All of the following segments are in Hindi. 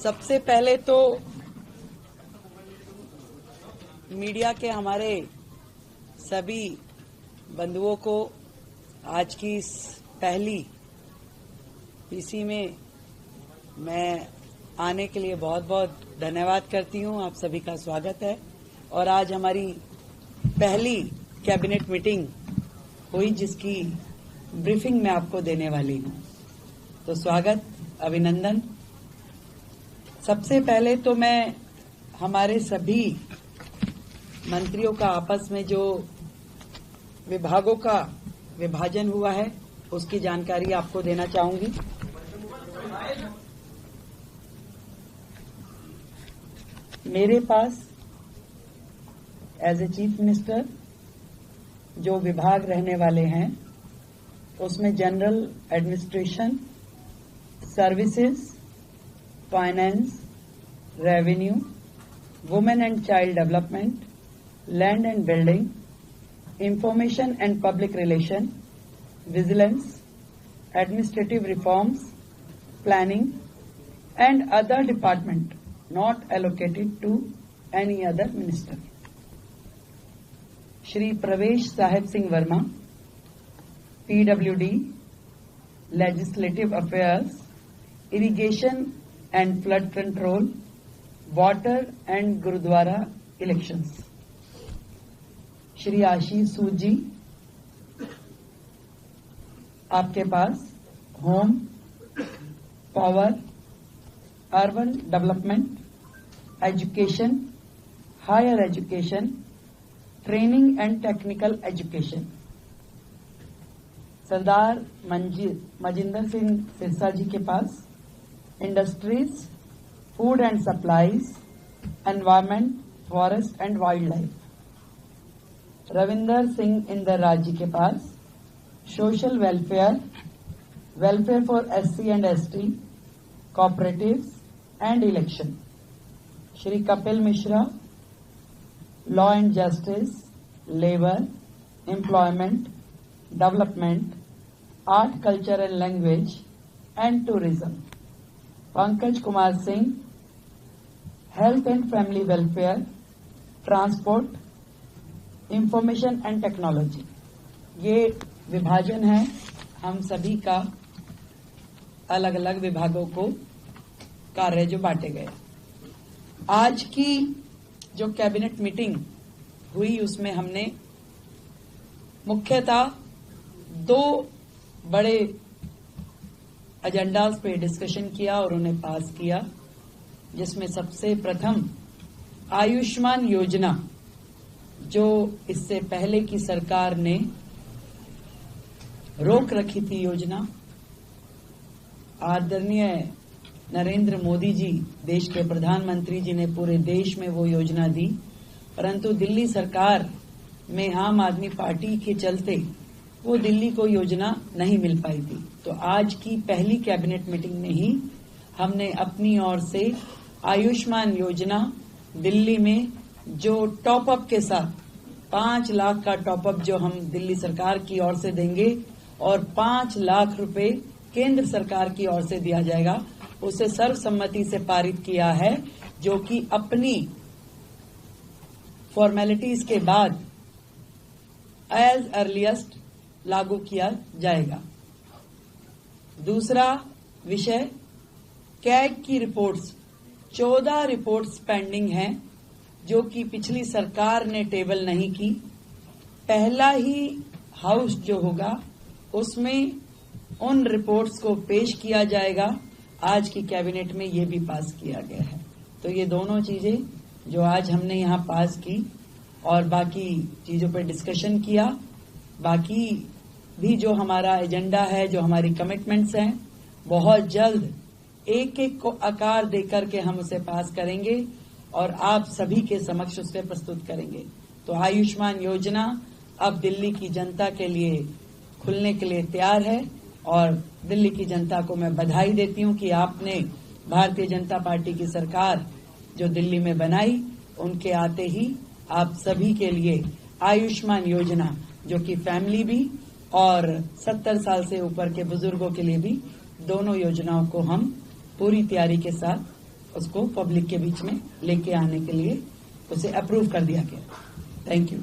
सबसे पहले तो मीडिया के हमारे सभी बंधुओं को आज की इस पहली पीसी में मैं आने के लिए बहुत बहुत धन्यवाद करती हूं। आप सभी का स्वागत है और आज हमारी पहली कैबिनेट मीटिंग हुई जिसकी ब्रीफिंग मैं आपको देने वाली हूं। तो स्वागत, अभिनंदन। सबसे पहले तो मैं हमारे सभी मंत्रियों का आपस में जो विभागों का विभाजन हुआ है उसकी जानकारी आपको देना चाहूंगी। मेरे पास एज ए चीफ मिनिस्टर जो विभाग रहने वाले हैं उसमें general administration, services, finance, revenue, women and child development, land and building, information and public relation, vigilance, administrative reforms, planning and other department not allocated to any other minister. Shri Pravesh Sahib Singh Verma, PWD, Legislative Affairs, Irrigation and Flood Control, Water and Gurudwara Elections. Shri Ashish Sood ji, आपके पास home, power, urban development, education, higher education, training and technical education. Sardar Manjinder Singh Sirsa ji के पास industries, food and supplies, environment, forest and wildlife. Ravinder Singh Inder ji के पास social welfare, welfare for SC and ST, cooperatives and election. Shri Kapil Mishra, law and justice, labour, employment, development, art, culture and language and tourism. Pankaj Kumar Singh, health and family welfare, transport, information and technology. ये विभाजन है हम सभी का, अलग अलग विभागों को कार्य जो बांटे गए। आज की जो कैबिनेट मीटिंग हुई उसमें हमने मुख्यतः दो बड़े एजेंडाज पे डिस्कशन किया और उन्हें पास किया, जिसमें सबसे प्रथम आयुष्मान योजना, जो इससे पहले की सरकार ने रोक रखी थी योजना। आदरणीय नरेंद्र मोदी जी, देश के प्रधानमंत्री जी ने पूरे देश में वो योजना दी, परंतु दिल्ली सरकार में आम आदमी पार्टी के चलते वो दिल्ली को योजना नहीं मिल पाई थी। तो आज की पहली कैबिनेट मीटिंग में ही हमने अपनी ओर से आयुष्मान योजना दिल्ली में जो टॉप अप के साथ 5 लाख का टॉप अप जो हम दिल्ली सरकार की ओर से देंगे और 5 लाख रुपए केंद्र सरकार की ओर से दिया जाएगा, उसे सर्वसम्मति से पारित किया है, जो कि अपनी फॉर्मेलिटीज के बाद एज अर्लीस्ट लागू किया जाएगा। दूसरा विषय, कैग की रिपोर्ट्स, 14 रिपोर्ट्स पेंडिंग हैं जो कि पिछली सरकार ने टेबल नहीं की। पहला ही हाउस जो होगा उसमें उन रिपोर्ट्स को पेश किया जाएगा। आज की कैबिनेट में ये भी पास किया गया है। तो ये दोनों चीजें जो आज हमने यहाँ पास की और बाकी चीजों पर डिस्कशन किया, बाकी भी जो हमारा एजेंडा है, जो हमारी कमिटमेंट्स हैं, बहुत जल्द एक एक को आकार देकर के हम उसे पास करेंगे और आप सभी के समक्ष उसे प्रस्तुत करेंगे। तो आयुष्मान योजना अब दिल्ली की जनता के लिए खुलने के लिए तैयार है और दिल्ली की जनता को मैं बधाई देती हूं कि आपने भारतीय जनता पार्टी की सरकार जो दिल्ली में बनाई, उनके आते ही आप सभी के लिए आयुष्मान योजना, जो कि फैमिली भी और 70 साल से ऊपर के बुजुर्गों के लिए भी, दोनों योजनाओं को हम पूरी तैयारी के साथ उसको पब्लिक के बीच में लेके आने के लिए उसे अप्रूव कर दिया गया। Thank you.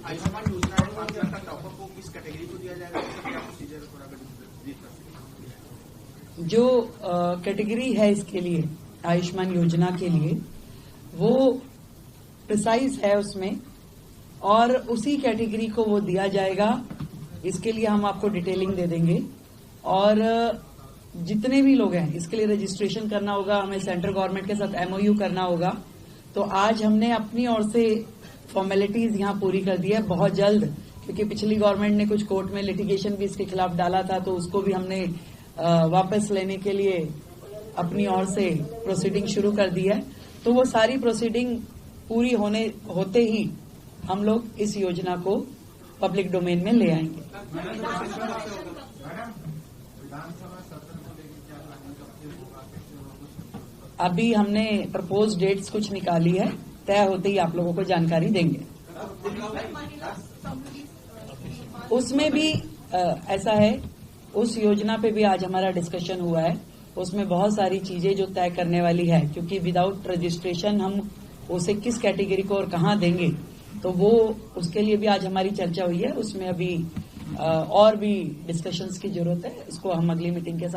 आयुष्मान योजना का टॉपर को किस कैटेगरी को दिया जाएगा, क्या प्रोसीजर थोड़ा जो कैटेगरी है इसके लिए आयुष्मान योजना के लिए वो प्रिसाइज है उसमें, और उसी कैटेगरी को वो दिया जाएगा। इसके लिए हम आपको डिटेलिंग दे देंगे, और जितने भी लोग हैं इसके लिए रजिस्ट्रेशन करना होगा, हमें सेंट्रल गवर्नमेंट के साथ एमओयू करना होगा। तो आज हमने अपनी ओर से फॉर्मेलिटीज यहां पूरी कर दी है बहुत जल्द, क्योंकि पिछली गवर्नमेंट ने कुछ कोर्ट में लिटिगेशन भी इसके खिलाफ डाला था, तो उसको भी हमने वापस लेने के लिए अपनी ओर से प्रोसीडिंग शुरू कर दी है। तो वो सारी प्रोसीडिंग पूरी होते ही हम लोग इस योजना को पब्लिक डोमेन में ले आएंगे। अभी हमने प्रपोज डेट्स कुछ निकाली है, तय होते ही आप लोगों को जानकारी देंगे। उसमें भी ऐसा है, उस योजना पे भी आज हमारा डिस्कशन हुआ है। उसमें बहुत सारी चीजें जो तय करने वाली है, क्योंकि विदाउट रजिस्ट्रेशन हम उसे किस कैटेगरी को और कहाँ देंगे, तो वो उसके लिए भी आज हमारी चर्चा हुई है। उसमें अभी और भी डिस्कशंस की जरूरत है, उसको हम अगली मीटिंग के साथ